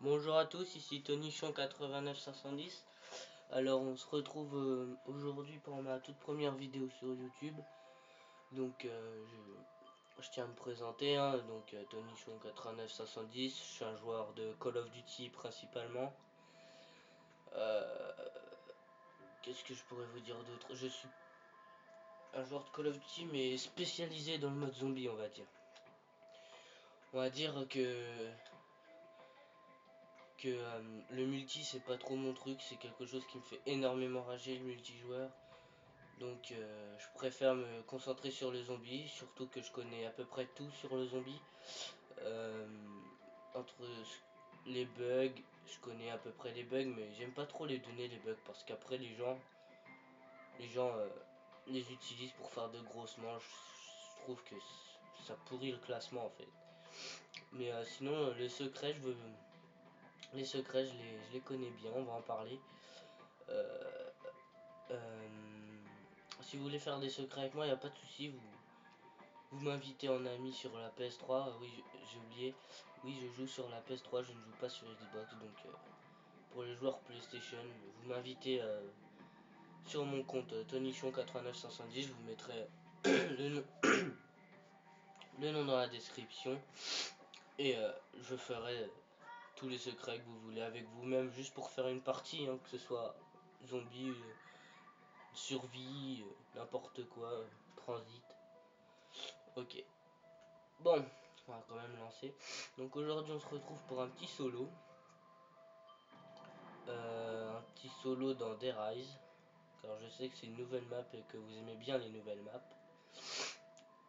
Bonjour à tous, ici Tonychon 89510. Alors on se retrouve aujourd'hui pour ma toute première vidéo sur YouTube. Donc je tiens à me présenter, hein. Donc Tonychon 89510, je suis un joueur de Call of Duty principalement. Qu'est-ce que je pourrais vous dire d'autre? Je suis un joueur de Call of Duty mais spécialisé dans le mode zombie, on va dire. On va dire que le multi c'est pas trop mon truc, c'est quelque chose qui me fait énormément rager, le multijoueur. Donc je préfère me concentrer sur le zombie, surtout que je connais à peu près tout sur le zombie. Entre les bugs, je connais à peu près les bugs, mais j'aime pas trop les donner les bugs parce qu'après les gens les utilisent pour faire de grosses manches. Je trouve que ça pourrit le classement en fait. Mais sinon les secrets je les connais bien, on va en parler. Si vous voulez faire des secrets avec moi, il n'y a pas de souci, vous m'invitez en ami sur la PS3. Oui, j'ai oublié. Oui, je joue sur la PS3, je ne joue pas sur Xbox. Donc pour les joueurs PlayStation, vous m'invitez sur mon compte Tonychon89510. Je vous mettrai le nom dans la description. Et je ferai tous les secrets que vous voulez avec vous-même, juste pour faire une partie, hein, que ce soit zombie, survie, n'importe quoi, transit. Ok. Bon, on va quand même lancer. Donc aujourd'hui on se retrouve pour un petit solo. Un petit solo dans Dead Rise. Car je sais que c'est une nouvelle map et que vous aimez bien les nouvelles maps.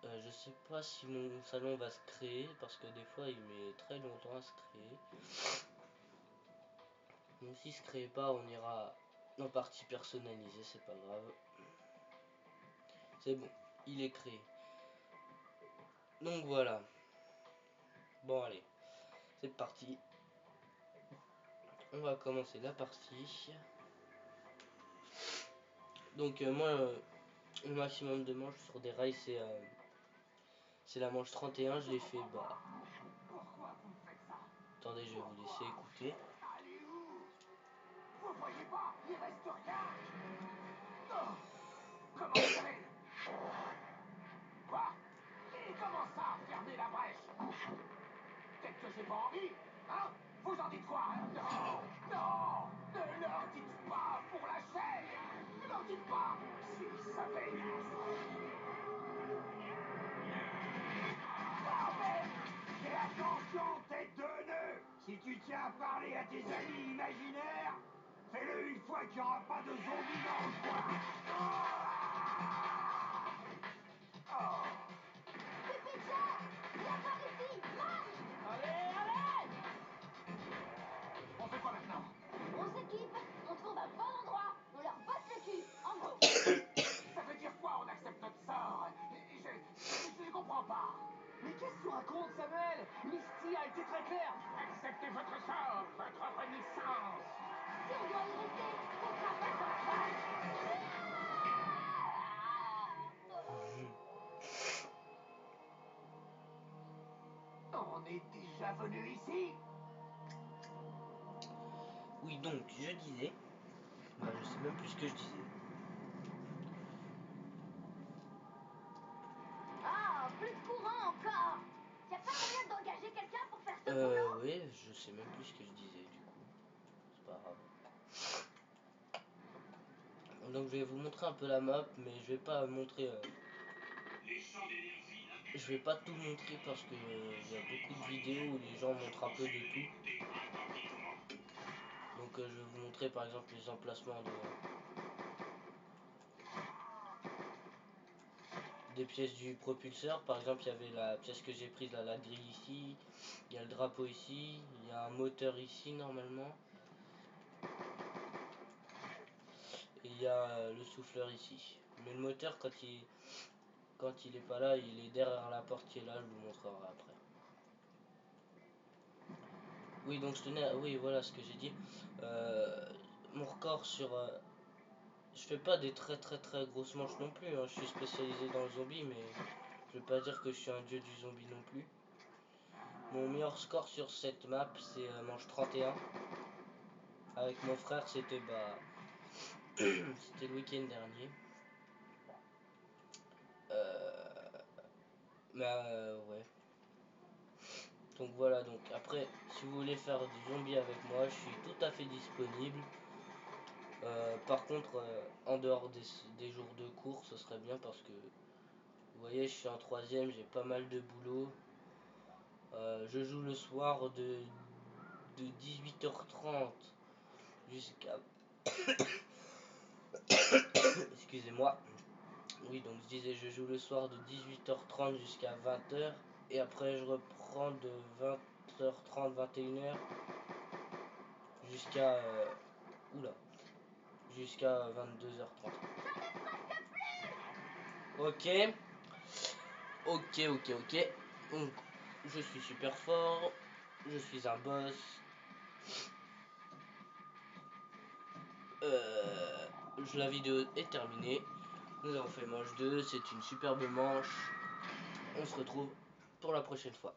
Je sais pas si mon salon va se créer parce que des fois il met très longtemps à se créer. Donc s'il se crée pas, on ira en partie personnalisée, c'est pas grave. C'est bon, il est créé. Donc voilà. Bon allez, c'est parti. On va commencer la partie. Donc moi, le maximum de manches sur des rails, c'est la manche 31. Je l'ai fait, bah... Attendez, je vais vous laisser écouter. Allez où? Vous voyez pas, il reste rien. Oh, comment vous savez? Quoi? Et comment ça, fermer la brèche? Peut-être que j'ai pas envie, hein? Vous en dites quoi, hein? Non, non, ne leur dites pas pour la chaîne. Ne leur dites pas. S'ils savaient. Ah, mais fais attention, tête de nœud. Si tu tiens à parler à tes amis imaginaires, fais-le une fois qu'il n'y aura pas de zombies dans le coin. Oh. Pépéja, viens par ici, marche! Allez, allez! On fait quoi maintenant? On s'équipe, on trouve un bon endroit, on leur botte le cul, en groupe. Ça veut dire quoi, on accepte notre sort? Je ne comprends pas. Mais qu'est-ce que tu racontes, Samuel? Misty a été très claire. Acceptez votre sort, votre renaissance. Si on doit y rester, on sera face à face. On est déjà venu ici? Oui, donc, je disais... Bah, je sais même plus ce que je disais. Ah, plus de courant encore. Y'a pas moyen d'engager quelqu'un pour faire ce boulot? Oui, je sais même plus ce que je disais, du coup. C'est pas grave. Donc, je vais vous montrer un peu la map, mais je vais pas montrer... Je vais pas tout montrer parce que il y a beaucoup de vidéos où les gens montrent un peu de tout. Donc je vais vous montrer par exemple les emplacements des pièces du propulseur. Par exemple, il y avait la pièce que j'ai prise là, la grille ici. Il y a le drapeau ici. Il y a un moteur ici normalement. Et il y a le souffleur ici. Mais le moteur quand il est pas là, il est derrière la porte qui est là. Je vous montrerai après. Oui, donc je tenais à... Oui, voilà ce que j'ai dit. Mon record sur... je fais pas des très grosses manches non plus, hein. Je suis spécialisé dans le zombie, mais je veux pas dire que je suis un dieu du zombie non plus. Mon meilleur score sur cette map, c'est manche 31. Avec mon frère, c'était c'était le week-end dernier. Ouais. Donc voilà, donc après, si vous voulez faire du zombie avec moi, je suis tout à fait disponible. Par contre, en dehors des jours de cours, ce serait bien parce que, vous voyez, je suis en troisième, j'ai pas mal de boulot. Je joue le soir de 18h30 jusqu'à... Excusez-moi. Oui, donc je disais, je joue le soir de 18h30 jusqu'à 20h. Et après, je reprends de 20h30, 21h jusqu'à... oula. Jusqu'à 22h30. Ok. Ok. Donc, je suis super fort. Je suis un boss. La vidéo est terminée. Nous avons fait manche 2. C'est une superbe manche. On se retrouve pour la prochaine fois.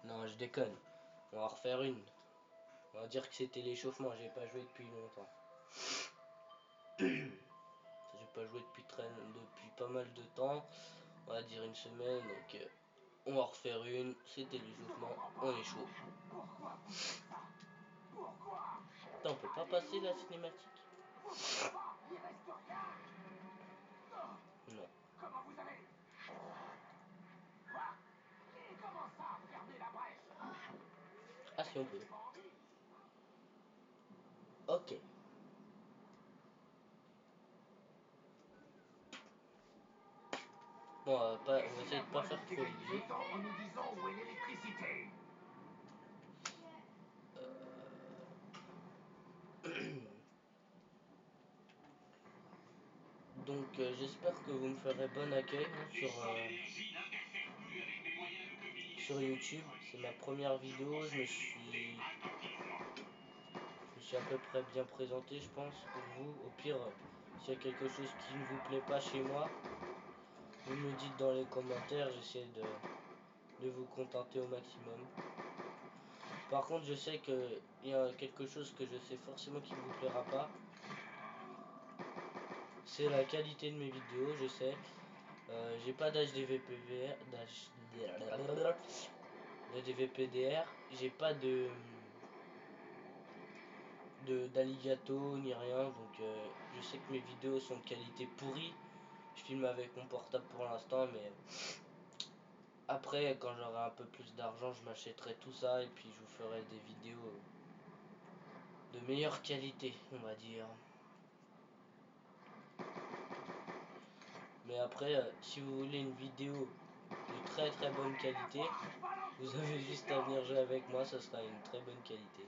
Non, je déconne. On va en refaire une. On va dire que c'était l'échauffement. J'ai pas joué depuis longtemps. J'ai pas joué depuis pas mal de temps. On va dire une semaine. Donc on va en refaire une. C'était l'échauffement. On est chaud. Pourquoi vous faites ça? Pourquoi? Putain, on peut pas passer la cinématique? Vous voyez pas, il reste rien. Non. Comment vous allez? Quoi? Et comment ça, fermer la brèche? Ah si, on peut. J'ai pas envie. Ok. Bon, on va essayer de pas faire trop idiot. En nous disant où est l'électricité. Donc j'espère que vous me ferez bon accueil hein, sur YouTube. C'est ma première vidéo. Je me suis à peu près bien présenté, je pense, pour vous. Au pire, s'il y a quelque chose qui ne vous plaît pas chez moi, vous me le dites dans les commentaires. J'essaie de vous contenter au maximum. Par contre, je sais qu'il y a quelque chose que je sais forcément qui ne vous plaira pas. C'est la qualité de mes vidéos, je sais. J'ai pas d'HDVPDR, j'ai pas d'Aligato ni rien, donc je sais que mes vidéos sont de qualité pourrie. Je filme avec mon portable pour l'instant, mais après, quand j'aurai un peu plus d'argent, je m'achèterai tout ça et puis je vous ferai des vidéos de meilleure qualité, on va dire. Mais après, si vous voulez une vidéo de très bonne qualité, vous avez juste à venir jouer avec moi, ça sera une très bonne qualité.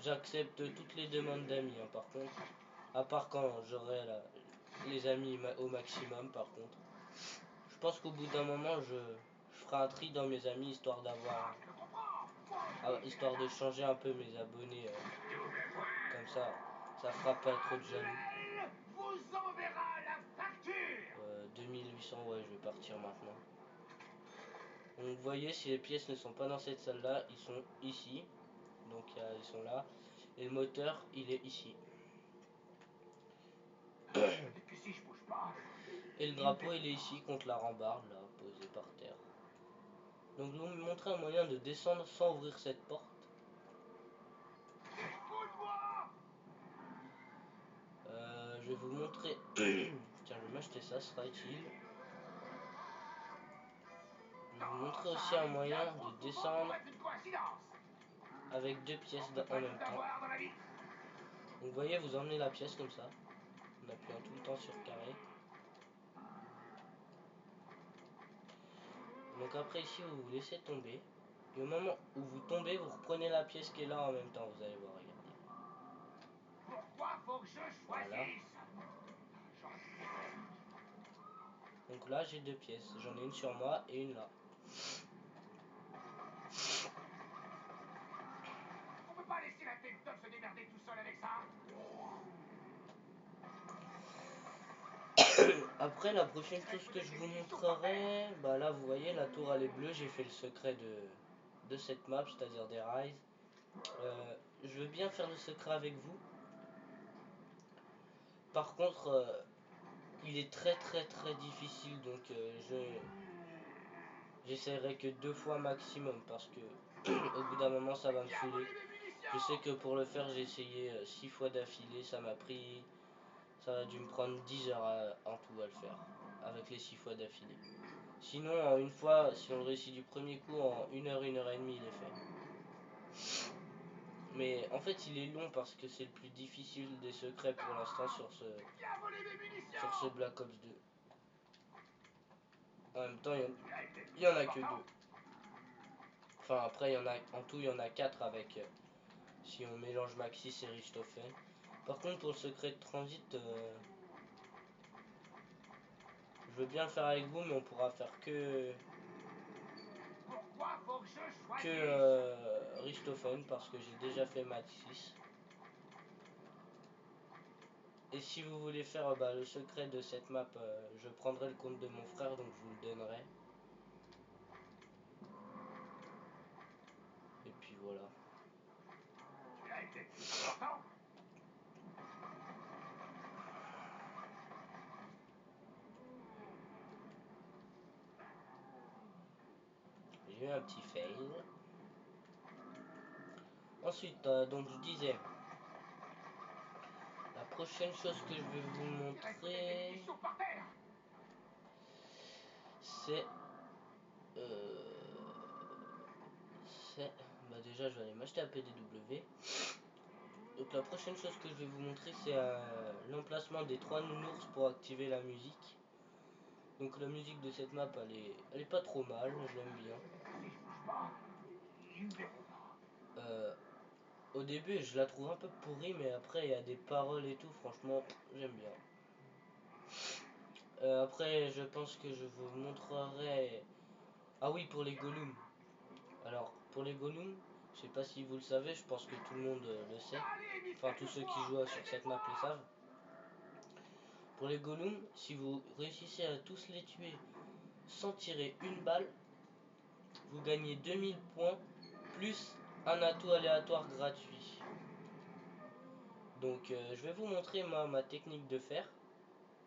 J'accepte toutes les demandes d'amis, hein, par contre. À part quand j'aurai les amis au maximum, par contre. Je pense qu'au bout d'un moment, je ferai un tri dans mes amis, histoire histoire de changer un peu mes abonnés. Comme ça fera pas trop de jaloux. Vous enverra la facture. 2800, ouais, je vais partir maintenant. Donc vous voyez, si les pièces ne sont pas dans cette salle là, ils sont ici. Donc ils sont là. Et le moteur, il est ici. Peut-être que si je bouge pas. Et le drapeau, il est ici contre la rambarde là, posé par terre. Donc je vais vous montrer un moyen de descendre sans ouvrir cette porte. Écoute-moi. Je vais vous montrer. Tiens, je vais m'acheter ça, sera utile. Je vais vous montrer aussi un moyen de descendre avec deux pièces en même temps. Donc vous voyez, vous emmenez la pièce comme ça, en appuyant tout le temps sur carré. Donc après ici, vous vous laissez tomber. Et au moment où vous tombez, vous reprenez la pièce qui est là en même temps, vous allez voir, regardez. Pourquoi faut que je choisisse? Voilà. Donc là, j'ai deux pièces. J'en ai une sur moi et une là. On peut pas laisser la tête top se démerder tout seul avec ça. Après, la prochaine chose que je vous montrerai, bah là vous voyez la tour elle est bleue, j'ai fait le secret de cette map, c'est-à-dire des Rise. Je veux bien faire le secret avec vous. Par contre, il est très difficile, donc j'essaierai que 2 fois maximum parce que au bout d'un moment ça va me saouler. Je sais que pour le faire j'ai essayé 6 fois d'affilée, ça a dû me prendre 10 heures en tout à le faire, avec les 6 fois d'affilée. Sinon en une fois, si on le réussit du premier coup, en 1 heure et demie il est fait. Mais en fait il est long parce que c'est le plus difficile des secrets pour l'instant sur ce Black Ops 2. En même temps il y en a que 2. Enfin après il y en a en tout il y en a 4 avec si on mélange Maxis et Richthofen. Par contre pour le secret de transit je veux bien le faire avec vous mais on pourra faire que Richthofen parce que j'ai déjà fait Maxis. Et si vous voulez faire le secret de cette map, je prendrai le compte de mon frère donc je vous le donnerai. Et puis voilà. J'ai eu un petit fail. Ensuite, donc je disais, la prochaine chose que je vais vous montrer, c'est déjà je vais aller m'acheter un PDW. Donc la prochaine chose que je vais vous montrer c'est l'emplacement des 3 nounours pour activer la musique. Donc la musique de cette map elle est pas trop mal, je l'aime bien. Au début je la trouve un peu pourrie mais après il y a des paroles et tout, franchement j'aime bien. Après je pense que je vous montrerai... Ah oui, pour les Gollum. Alors pour les Gollum, je sais pas si vous le savez, je pense que tout le monde le sait. Enfin tous ceux qui jouent sur cette map le savent. Pour les Gollum, si vous réussissez à tous les tuer sans tirer une balle, vous gagnez 2000 points plus un atout aléatoire gratuit. Donc je vais vous montrer moi ma technique de faire.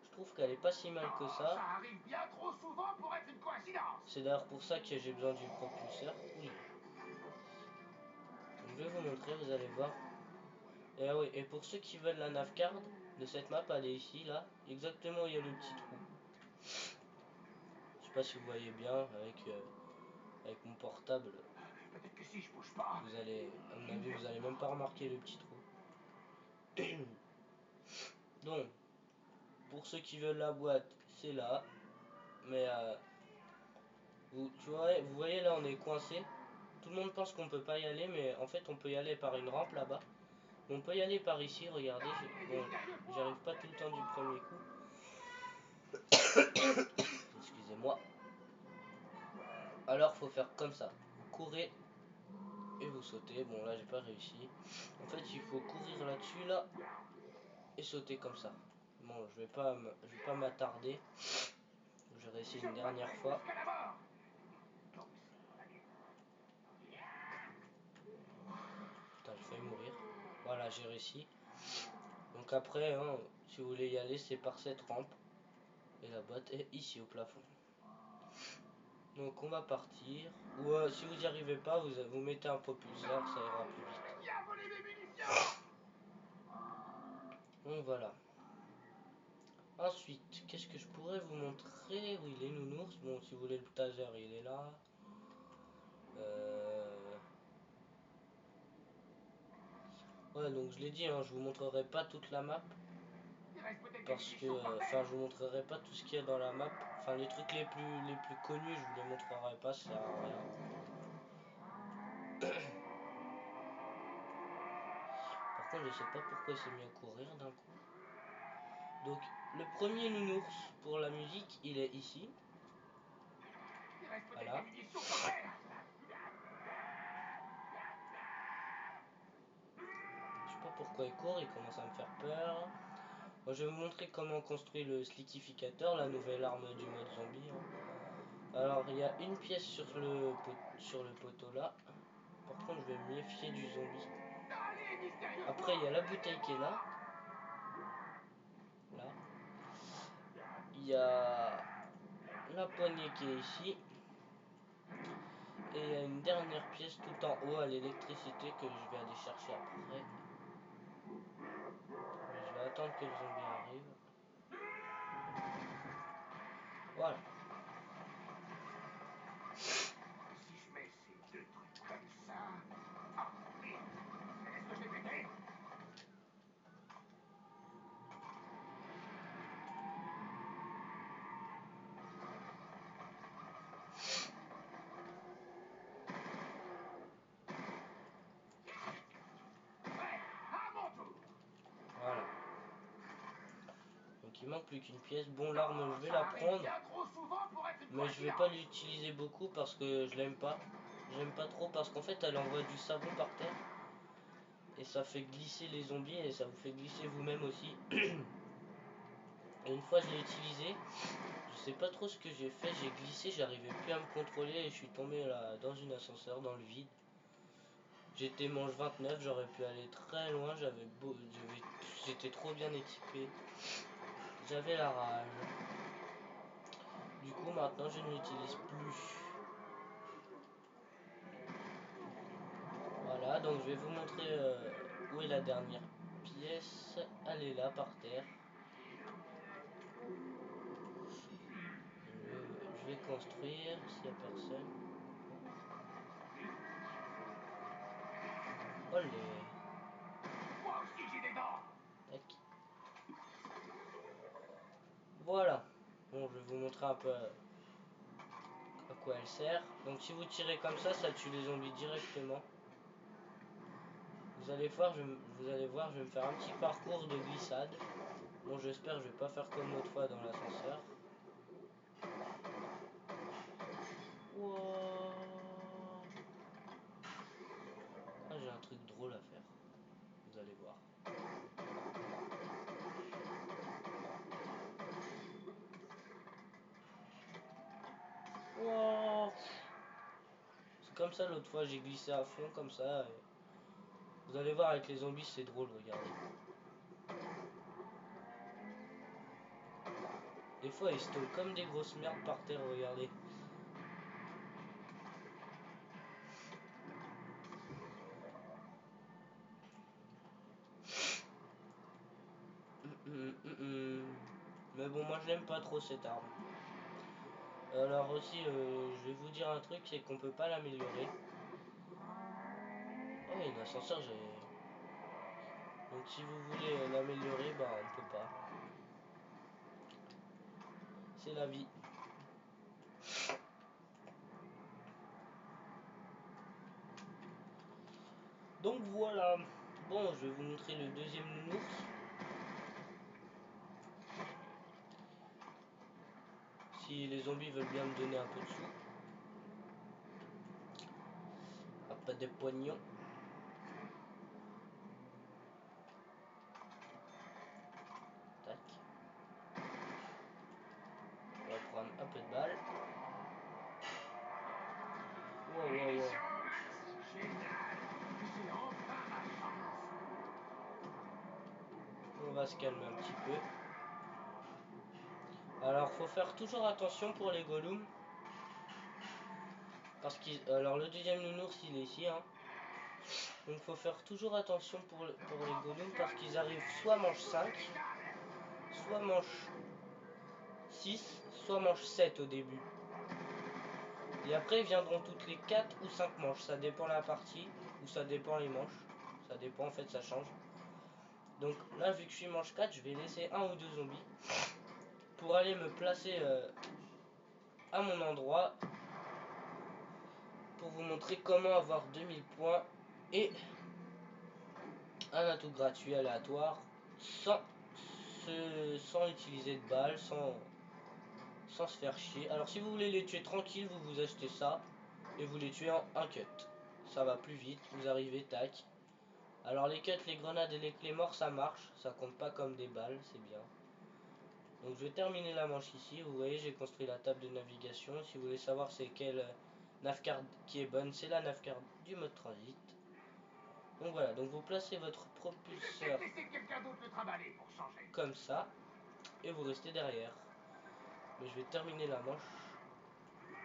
Je trouve qu'elle est pas si mal que ça. Ça arrive bien trop souvent pour être une coïncidence. C'est d'ailleurs pour ça que j'ai besoin du propulseur. Oui. Je vais vous montrer, vous allez voir. Et ah oui, et pour ceux qui veulent la navcard de cette map, elle est ici, là, exactement où il y a le petit trou. Je sais pas si vous voyez bien avec mon portable. Peut-être que si je bouge pas. Vous allez, à mon avis, vous allez même pas remarquer le petit trou. Donc, pour ceux qui veulent la boîte, c'est là. Mais vous voyez là, on est coincé. Tout le monde pense qu'on peut pas y aller, mais en fait, on peut y aller par une rampe là-bas. On peut y aller par ici, regardez. Bon, j'arrive pas tout le temps du premier coup. Excusez-moi. Alors faut faire comme ça. Vous courez et vous sautez. Bon là j'ai pas réussi. En fait il faut courir là-dessus là et sauter comme ça. Bon je vais pas m'attarder. Je vais réessayer une dernière fois. Putain j'ai failli mourir. Voilà j'ai réussi. Donc après hein, si vous voulez y aller c'est par cette rampe. Et la boîte est ici au plafond. Donc on va partir. Ou si vous n'y arrivez pas, vous mettez un propulseur, ça ira plus vite. Donc voilà. Ensuite, qu'est-ce que je pourrais vous montrer? Oui, les nounours. Bon, si vous voulez le taser, il est là. Ouais, donc je l'ai dit, hein, je vous montrerai pas toute la map. Parce que, enfin, je vous montrerai pas tout ce qu'il y a dans la map. Enfin, les trucs les plus connus, je vous les montrerai pas, ça sert à rien. Par contre, je sais pas pourquoi il s'est mis à courir d'un coup. Donc, le premier nounours pour la musique, il est ici. Voilà. Je sais pas pourquoi il court, il commence à me faire peur. Moi, je vais vous montrer comment construire le slickificateur, la nouvelle arme du mode zombie. Hein. Alors, il y a une pièce sur le poteau là. Par contre, je vais me méfier du zombie. Allez, mystérieux Après, il y a la bouteille qui est aidez-moi. là. Là. Il y a la poignée qui est ici. Et il y a une dernière pièce tout en haut à l'électricité que je vais aller chercher après. Mais je vais attendre que le zombie arrive. Voilà. Si je mets ces deux trucs comme ça... Ah, oui. Est-ce que je l'ai pété? Ouais, à mon tour. Voilà. Donc il manque plus qu'une pièce. Bon, l'arme, je vais Ça la arrive prendre. bien trop souvent pour être une Mais je vais pas coïncidence. l'utiliser beaucoup parce que je l'aime pas. J'aime pas trop parce qu'en fait elle envoie du savon par terre. Et ça fait glisser les zombies et ça vous fait glisser vous-même aussi. Et une fois je l'ai utilisé. Je sais pas trop ce que j'ai fait. J'ai glissé, j'arrivais plus à me contrôler et je suis tombé là dans une ascenseur dans le vide. J'étais manche 29, j'aurais pu aller très loin. J'étais trop bien équipé. J'avais la rage. Du coup maintenant je ne l'utilise plus. Voilà, donc je vais vous montrer où est la dernière pièce. Elle est là par terre. Je vais construire s'il n'y a personne. Olé. Moi aussi j'ai des dents. Tac. Voilà. Bon, je vais vous montrer un peu à quoi elle sert. Donc si vous tirez comme ça tue les zombies directement. Vous allez voir, je vais me faire un petit parcours de glissade. Bon, j'espère que je vais pas faire comme l'autre fois dans l'ascenseur. Wow. Ah, j'ai un truc drôle à faire. Vous allez voir. Wow. C'est comme ça l'autre fois, j'ai glissé à fond comme ça. Et vous allez voir avec les zombies, c'est drôle, regardez. Des fois, ils stallent comme des grosses merdes par terre, regardez. Mais bon, moi je n'aime pas trop cette arme. Alors aussi, je vais vous dire un truc, c'est qu'on peut pas l'améliorer. Oh, il y a une ascenseur, j'ai... Donc si vous voulez l'améliorer, bah on peut pas. C'est la vie. Donc voilà. Bon, je vais vous montrer le deuxième nounours. Si les zombies veulent bien me donner un peu de sous. Un peu de pognon. Tac. On va prendre un peu de balles. Wow, wow, wow. Munitions au max. Génial. J'ai enfin ma chance. On va se calmer un petit peu. Alors, faut faire toujours attention pour les golems. Parce qu'ils... Alors, le deuxième nounours, il est ici, hein. Donc, faut faire toujours attention pour les golems parce qu'ils arrivent soit manche 5, soit manche 6, soit manche 7 au début. Et après, ils viendront toutes les 4 ou 5 manches. Ça dépend la partie ou ça dépend les manches. Ça dépend, en fait, ça change. Donc là, vu que je suis manche 4, je vais laisser un ou deux zombies pour aller me placer à mon endroit pour vous montrer comment avoir 2000 points et un atout gratuit aléatoire sans utiliser de balles, sans se faire chier. Alors si vous voulez les tuer tranquille, vous vous achetez ça et vous les tuez en un cut. Ça va plus vite, vous arrivez, tac. Alors les cuts, les grenades et les clés morts ça marche, ça compte pas comme des balles, c'est bien. Donc je vais terminer la manche ici, vous voyez j'ai construit la table de navigation. Si vous voulez savoir c'est quelle navcard qui est bonne, c'est la navcard du mode transit. Donc voilà, donc vous placez votre propulseur comme ça et vous restez derrière. Mais je vais terminer la manche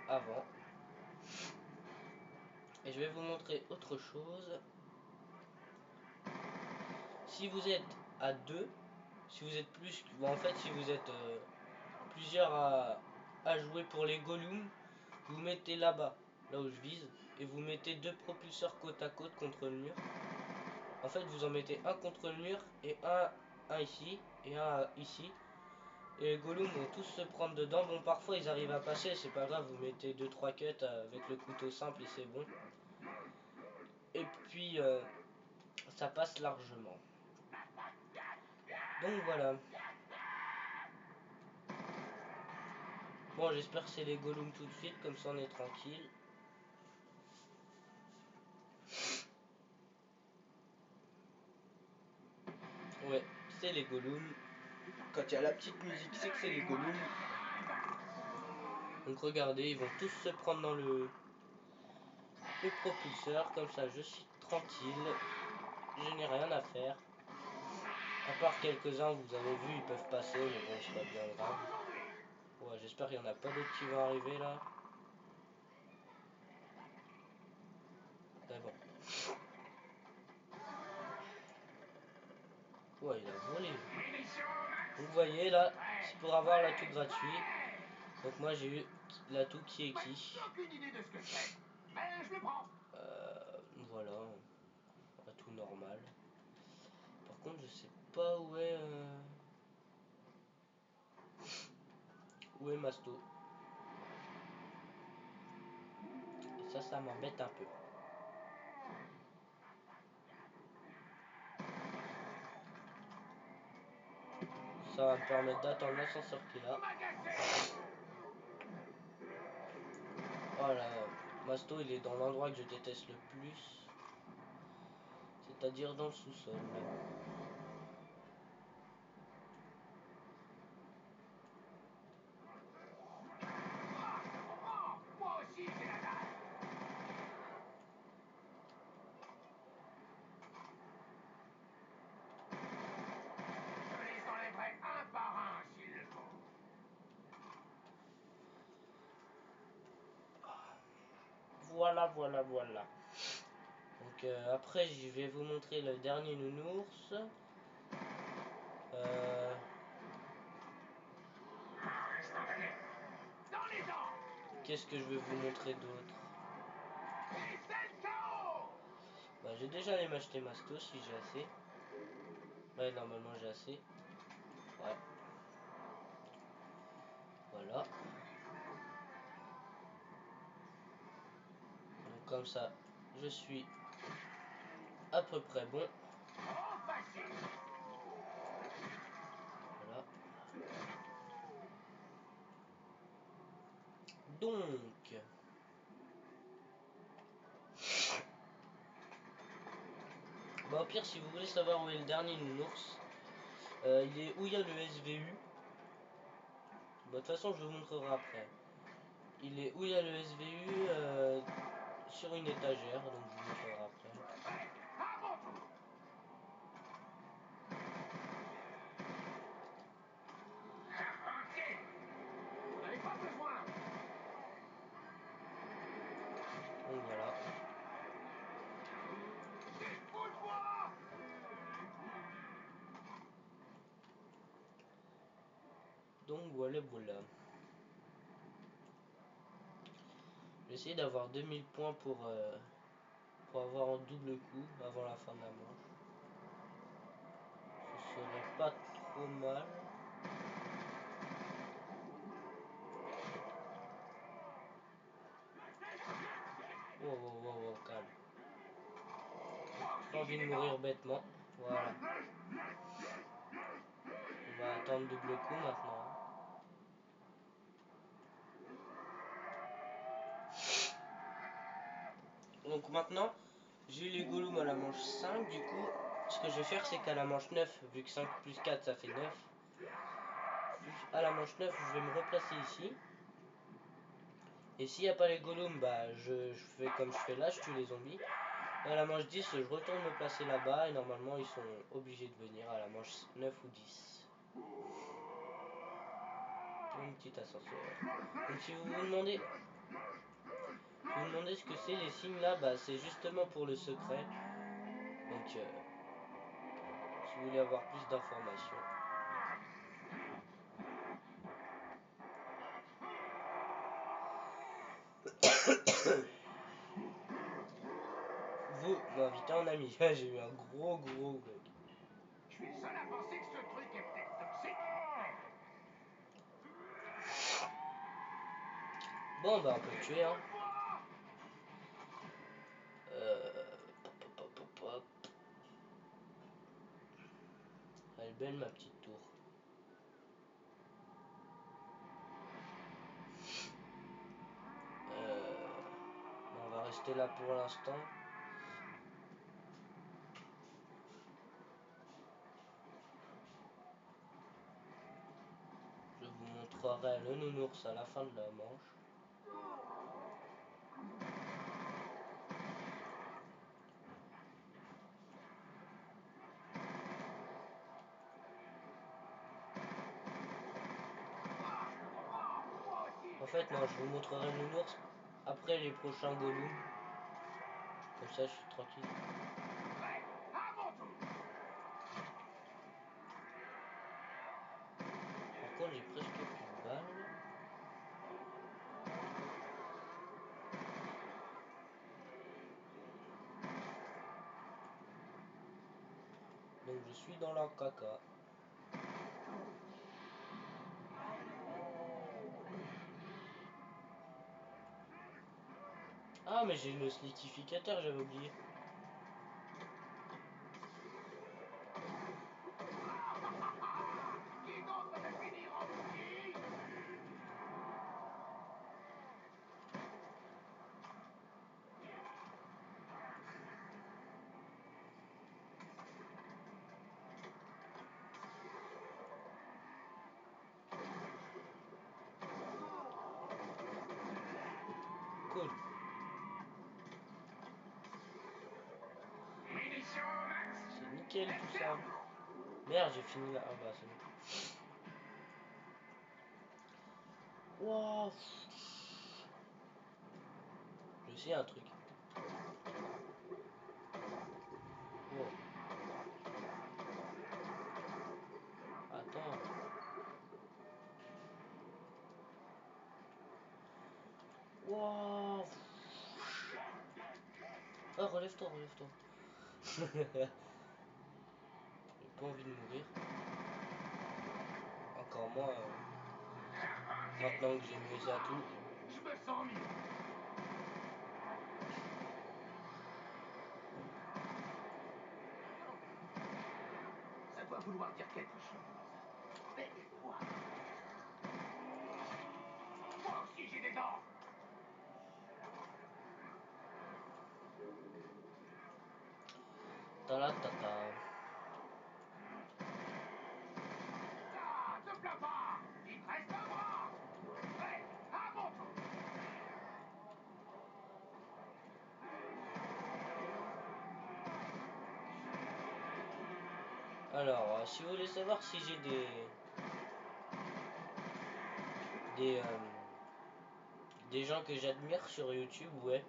avant. Et je vais vous montrer autre chose. Si vous êtes à deux, si vous êtes plus, bon, en fait si vous êtes plusieurs à jouer pour les golems, vous mettez là-bas, là où je vise, et vous mettez deux propulseurs côte à côte contre le mur. En fait vous en mettez un contre le mur et un ici et un ici. Et les golems vont tous se prendre dedans. Bon parfois ils arrivent à passer, c'est pas grave, vous mettez 2-3 cuts avec le couteau simple et c'est bon. Et puis ça passe largement. Donc voilà. Bon j'espère que c'est les golems tout de suite, comme ça on est tranquille. Ouais, c'est les golems. Quand il y a la petite musique, c'est que c'est les golems. Donc regardez, ils vont tous se prendre dans le propulseur. Comme ça, je suis tranquille. Je n'ai rien à faire. À part quelques-uns, vous avez vu, ils peuvent passer, mais bon, c'est pas bien grave. Ouais, j'espère qu'il n'y en a pas d'autres qui vont arriver là. Mais bon. Ouais, il a volé. Donc vous voyez là, c'est pour avoir l'atout gratuit. Donc moi j'ai eu l'atout qui est qui. Voilà, atout normal. Par contre je sais pas où est Masto. Et ça m'embête un peu. Ça va me permettre d'attendre l'ascenseur qui est là. Voilà, Masto il est dans l'endroit que je déteste le plus. C'est-à-dire dans le sous-sol. Voilà. Donc après je vais vous montrer le dernier nounours. Qu'est-ce que je vais vous montrer d'autre? Bah, j'ai déjà allé m'acheter Masto si j'ai assez. Ouais, normalement j'ai assez. Ouais. Voilà. Donc comme ça, je suis à peu près bon. Voilà. Donc... Bah au pire, si vous voulez savoir où est le dernier nounours, il est où il y a le SVU. Bah, de toute façon, je vous montrerai après. Il est où il y a le SVU sur une étagère, donc je vous montrerai après. Donc voilà. Donc voilà. J'ai essayé d'avoir 2000 points pour avoir un double coup avant la fin de la manche. Ce serait pas trop mal. Wow, calme. J'ai pas envie de mourir bêtement. Voilà. On va attendre double coup maintenant. Donc maintenant, J'ai eu les Gollum à la manche 5, du coup, ce que je vais faire, c'est qu'à la manche 9, vu que 5 plus 4, ça fait 9, à la manche 9, je vais me replacer ici. Et s'il n'y a pas les Gollum, bah, je fais comme je fais là, je tue les zombies. Et à la manche 10, je retourne me placer là-bas, et normalement, ils sont obligés de venir à la manche 9 ou 10. Une petite ascenseur. Donc si vous vous demandez ce que c'est les signes là, bah c'est justement pour le secret. Donc si vous voulez avoir plus d'informations. Vous m'invitez en ami. J'ai eu un gros bug. Je suis le seul à penser que ce truc est peut-être toxique. Bon bah on peut le tuer hein. Hop. Elle est belle ma petite tour. On va rester là pour l'instant. Je vous montrerai le nounours à la fin de la manche. En fait non, je vous montrerai le nounours après les prochains Gollum. Comme ça je suis tranquille. Par contre j'ai presque plus de balles. Donc je suis dans la caca. Ah mais j'ai le slickificateur, j'avais oublié. Qui d'autre veut finir en bouillie? Cool. C'est nickel tout ça. Merde, j'ai fini là. Ah bah c'est bon. Wow. Je sais un truc. Wow. Attends. Wow. Ah, relève-toi. J'ai pas envie de mourir. Encore moins. Maintenant que j'ai mieux à tout. Je me sens mieux. Ça doit vouloir dire quelque chose. Mais quoi? Moi aussi j'ai des dents. Ta-la-ta-ta. Ah, te plains pas. Il te reste un bras. Prêt? À mon tour. Alors, si vous voulez savoir si j'ai des, des gens que j'admire sur YouTube, ouais.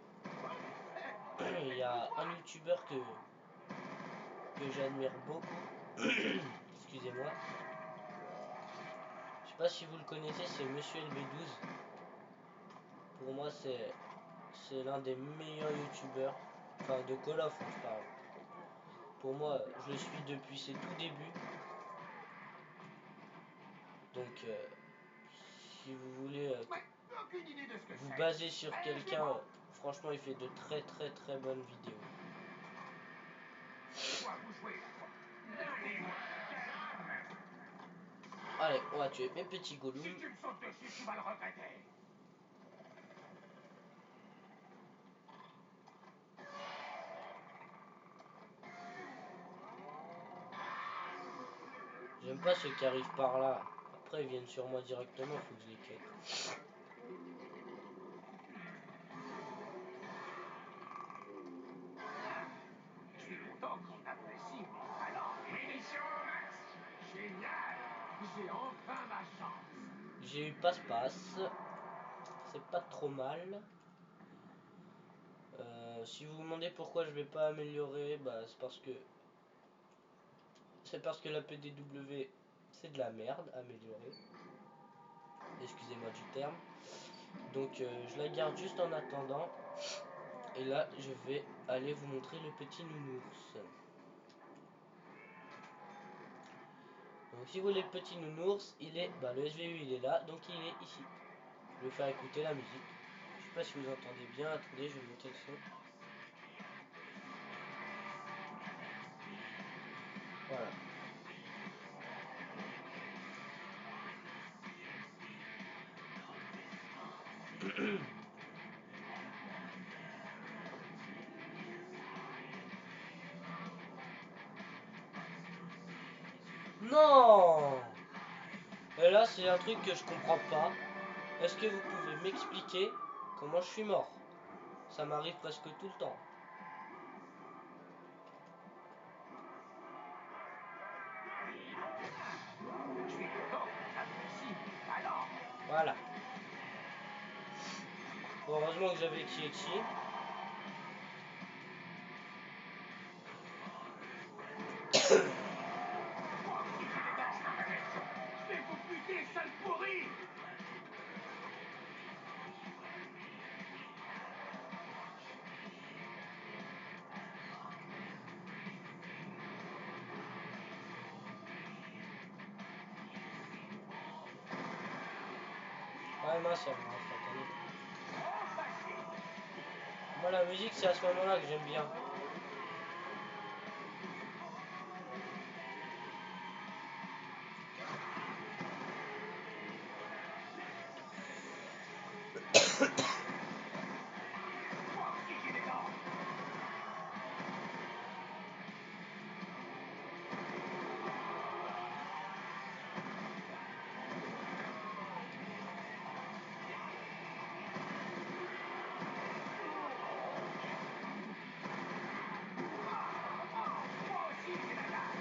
Il y a un youtubeur que j'admire beaucoup. Excusez-moi. Je sais pas si vous le connaissez, c'est Monsieur LB12. Pour moi, c'est l'un des meilleurs youtubeurs. Enfin, de Call of, je parle. Pour moi, je le suis depuis ses tout débuts. Donc, si vous voulez Ouais, aucune idée de ce que vous c'est. baser sur Mais c'est quelqu'un, bon. franchement, il fait de très bonnes vidéos. Toi, vous jouez là, toi. Donnez-moi le calme. Allez, on va tuer mes petits Si Gollum. tu me sautes dessus, tu vas le regretter. pas ceux qui arrivent par là. Après ils viennent sur moi directement, faut que je les quitte. Je suis content qu'on apprécie mon talent. Munitions au max. Génial. J'ai enfin ma chance. J'ai eu passe-passe. C'est pas trop mal. Si vous vous demandez pourquoi je vais pas améliorer, bah c'est parce que la PDW c'est de la merde améliorer. Excusez-moi du terme. Donc je la garde juste en attendant. Et là je vais aller vous montrer le petit nounours. Donc si vous voulez le petit nounours, il est, bah le SVU il est là, donc il est ici. Je vais faire écouter la musique. Je sais pas si vous entendez bien, attendez, je vais monter le son. Voilà. Non! Et là c'est un truc que je comprends pas. Est-ce que vous pouvez m'expliquer comment je suis mort? Ça m'arrive presque tout le temps. Je suis content qu'on apprécie mon talent. Voilà. Bon, heureusement que j'avais Chi. Moi aussi j'ai des dents. Je vais vous buter, sale pourri. Ah mince, ça m'a instantané. Oh, facile. Moi la musique c'est à ce moment-là que j'aime bien. Moi aussi j'ai des dents. Moi aussi j'ai la dalle.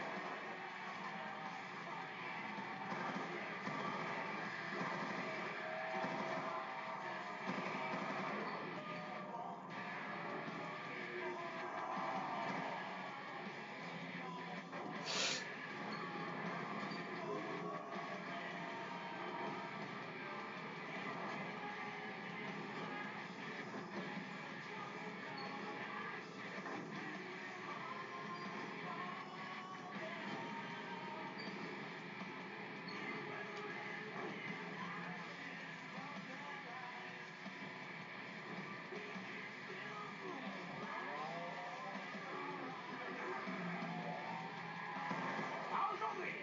Pas aujourd'hui.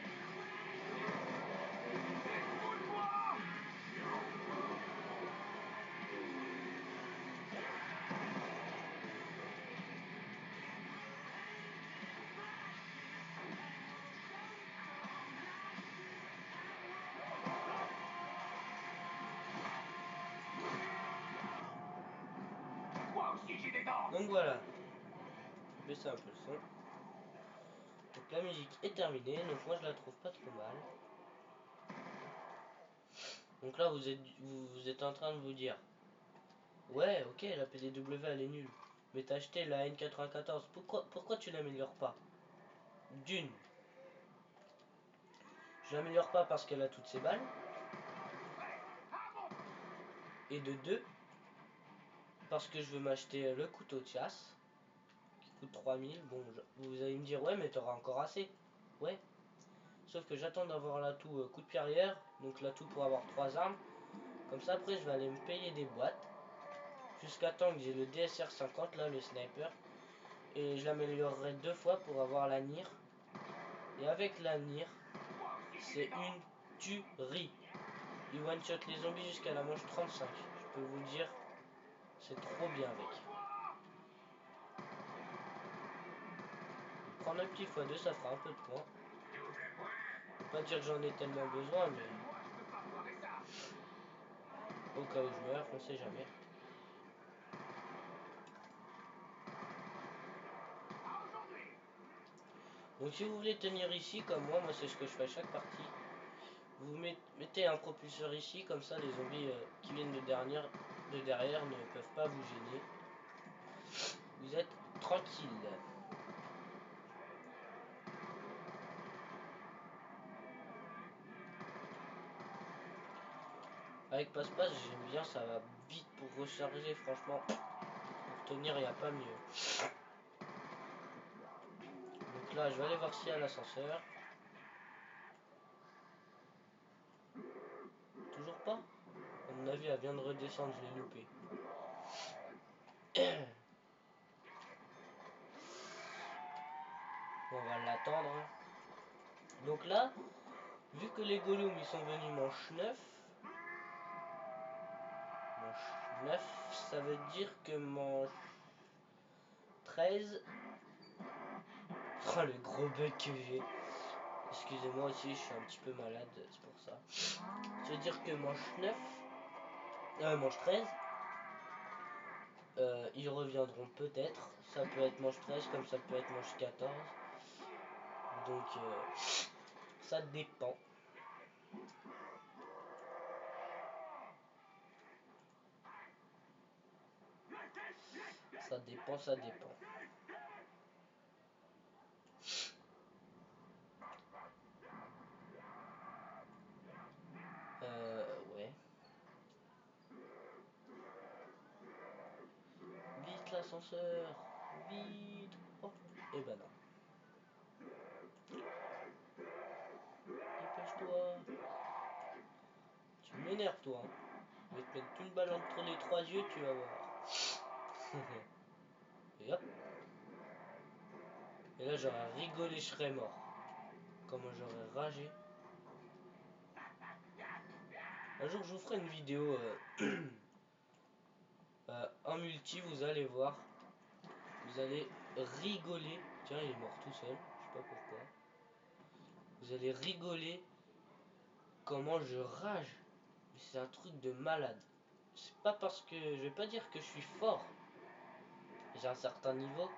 Écoute-moi. Moi aussi j'ai des dents. Donc voilà. Je vais baisser un peu le son. Donc la musique est terminée, donc moi je la trouve pas trop mal. Donc là vous êtes en train de vous dire, ouais ok la PDW elle est nulle, mais t'as acheté la N94, pourquoi tu l'améliores pas? D'une, je l'améliore pas parce qu'elle a toutes ses balles, et de deux, parce que je veux m'acheter le couteau de chasse, qui coûte 3000, bon vous allez me dire ouais mais t'auras encore assez, ouais, sauf que j'attends d'avoir l'atout coup de pierrière, donc l'atout pour avoir 3 armes, comme ça après je vais aller me payer des boîtes, jusqu'à temps que j'ai le DSR 50 là le sniper, et je l'améliorerai 2 fois pour avoir la NIR, et avec la NIR c'est une tuerie. Il one shot les zombies jusqu'à la manche 35, je peux vous dire c'est trop bien avec. Prendre un petit x2 ça fera un peu de points. pas dire que j'en ai tellement besoin, mais Moi, je peux pas foirer ça. au cas où je meurs, on sait jamais. À aujourd'hui. Donc si vous voulez tenir ici, comme moi c'est ce que je fais à chaque partie. Vous mettez un propulseur ici, comme ça les zombies qui viennent de derrière ne peuvent pas vous gêner. Vous êtes tranquille. Avec passe-passe, j'aime bien, ça va vite pour recharger, franchement. Pour tenir, il n'y a pas mieux. Donc là, je vais aller voir s'il y a l'ascenseur. Toujours pas? À mon avis, elle vient de redescendre, je l'ai loupé. On va l'attendre. Donc là, vu que les golems ils sont venus manche 9, ça veut dire que manche 13. Oh le gros bug que j'ai. Excusez-moi aussi, je suis un petit peu malade, c'est pour ça. Ça veut dire que manche 9, manche 13, ils reviendront peut-être. Ça peut être manche 13 comme ça peut être manche 14. Donc ça dépend. Ça dépend, ça dépend. Ouais. Vite l'ascenseur. Vite. Oh. Eh ben non. Dépêche-toi. Tu m'énerves toi. Hein. Je vais te mettre une balle entre les trois yeux, tu vas voir. Et hop. Et là j'aurais rigolé, je serais mort. Comment j'aurais ragé. Un jour je vous ferai une vidéo en multi, vous allez voir. Vous allez rigoler. Tiens, il est mort tout seul, je sais pas pourquoi. Vous allez rigoler comment je rage. C'est un truc de malade. C'est pas parce que je vais pas dire que je suis fort. J'ai un certain niveau,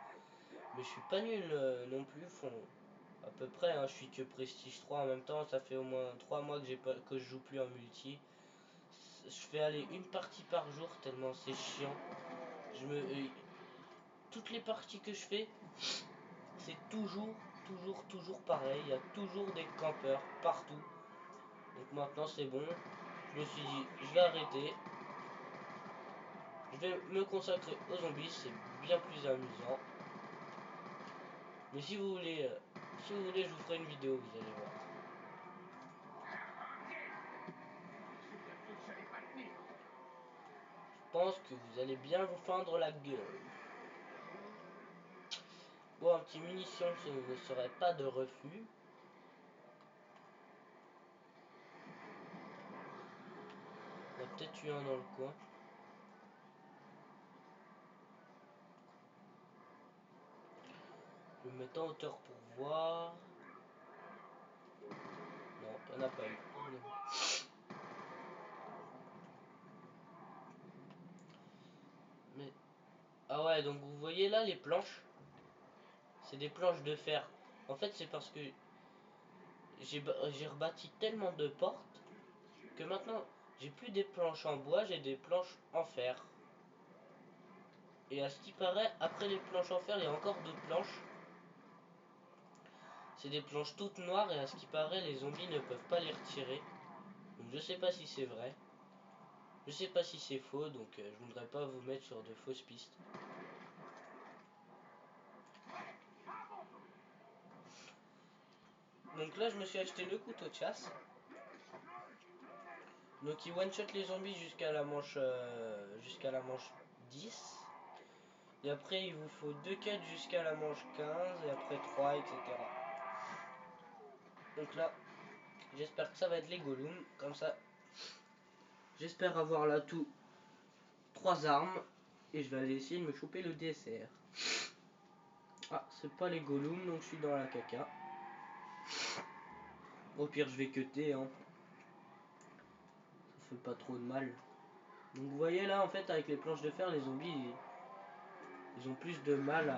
mais je suis pas nul non plus. À peu près, hein, je suis que prestige 3 en même temps. Ça fait au moins 3 mois que je joue plus en multi. Je fais aller une partie par jour tellement c'est chiant. Toutes les parties que je fais, c'est toujours pareil. Il y a toujours des campeurs partout. Donc maintenant c'est bon. Je me suis dit, je vais arrêter. Je vais me consacrer aux zombies, c'est bien plus amusant. Mais si vous voulez, je vous ferai une vidéo, vous allez voir. Je pense que vous allez bien vous fendre la gueule. Bon, un petit munition, ce ne serait pas de refus. Il y en a peut-être eu un dans le coin. Je vais me mettre en hauteur pour voir. Non, il n'y en a pas eu. Mais... Ah ouais, donc vous voyez là les planches. C'est des planches de fer. En fait, c'est parce que j'ai rebâti tellement de portes que maintenant, j'ai plus des planches en bois, j'ai des planches en fer. Et à ce qui paraît, après les planches en fer, il y a encore d'autres planches. C'est des planches toutes noires et à ce qui paraît, les zombies ne peuvent pas les retirer. Donc je sais pas si c'est vrai. Je sais pas si c'est faux, donc je voudrais pas vous mettre sur de fausses pistes. Donc là, je me suis acheté le couteau de chasse. Donc il one-shot les zombies jusqu'à la manche 10. Et après, il vous faut 2 quêtes jusqu'à la manche 15. Et après 3, etc. Donc là, j'espère que ça va être les golems. Comme ça, j'espère avoir là tout 3 armes. Et je vais aller essayer de me choper le DSR. Ah, c'est pas les golems, donc je suis dans la caca. Au pire je vais cutter, hein. Ça fait pas trop de mal. Donc vous voyez là en fait avec les planches de fer, les zombies ils ont plus de mal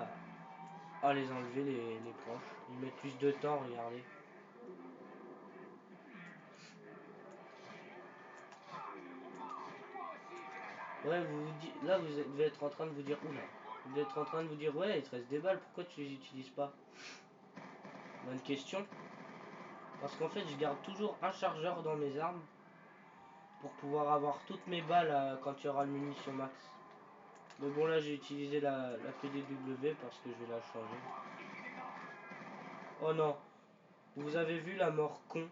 à les enlever les planches. Ils mettent plus de temps, regardez. Ouais, là vous devez être en train de vous dire, oula, vous devez être en train de vous dire, ouais, il te reste des balles, pourquoi tu les utilises pas? Bonne question. Parce qu'en fait, je garde toujours un chargeur dans mes armes pour pouvoir avoir toutes mes balles quand il y aura le munition max. Mais bon, là j'ai utilisé la PDW parce que je vais la changer. Oh non, vous avez vu la mort con?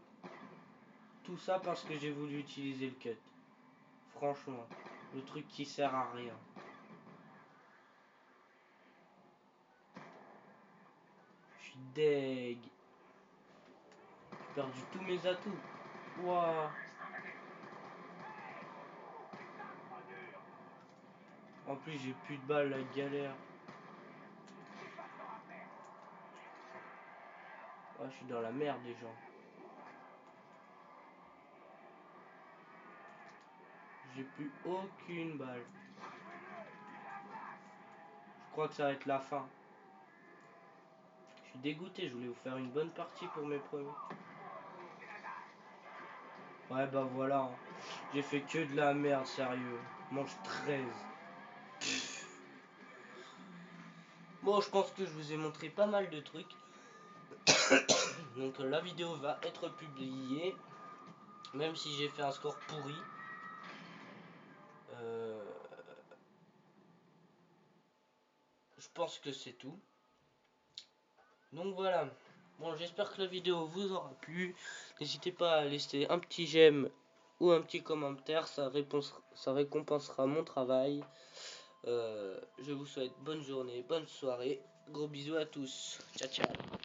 Tout ça parce que j'ai voulu utiliser le cut. Franchement, le truc qui sert à rien. Je suis deg. J'ai perdu tous mes atouts. Waouh. En plus, j'ai plus de balles, la galère. Ouais, je suis dans la merde déjà. J'ai plus aucune balle. Je crois que ça va être la fin. Je suis dégoûté, je voulais vous faire une bonne partie pour mes premiers. Ouais, bah voilà. Hein. J'ai fait que de la merde, sérieux. Manche 13. Bon, je pense que je vous ai montré pas mal de trucs. Donc la vidéo va être publiée. Même si j'ai fait un score pourri. Je pense que c'est tout. Donc voilà. Bon, j'espère que la vidéo vous aura plu. N'hésitez pas à laisser un petit j'aime ou un petit commentaire. Ça récompensera mon travail. Je vous souhaite bonne journée, bonne soirée. Gros bisous à tous. Ciao, ciao.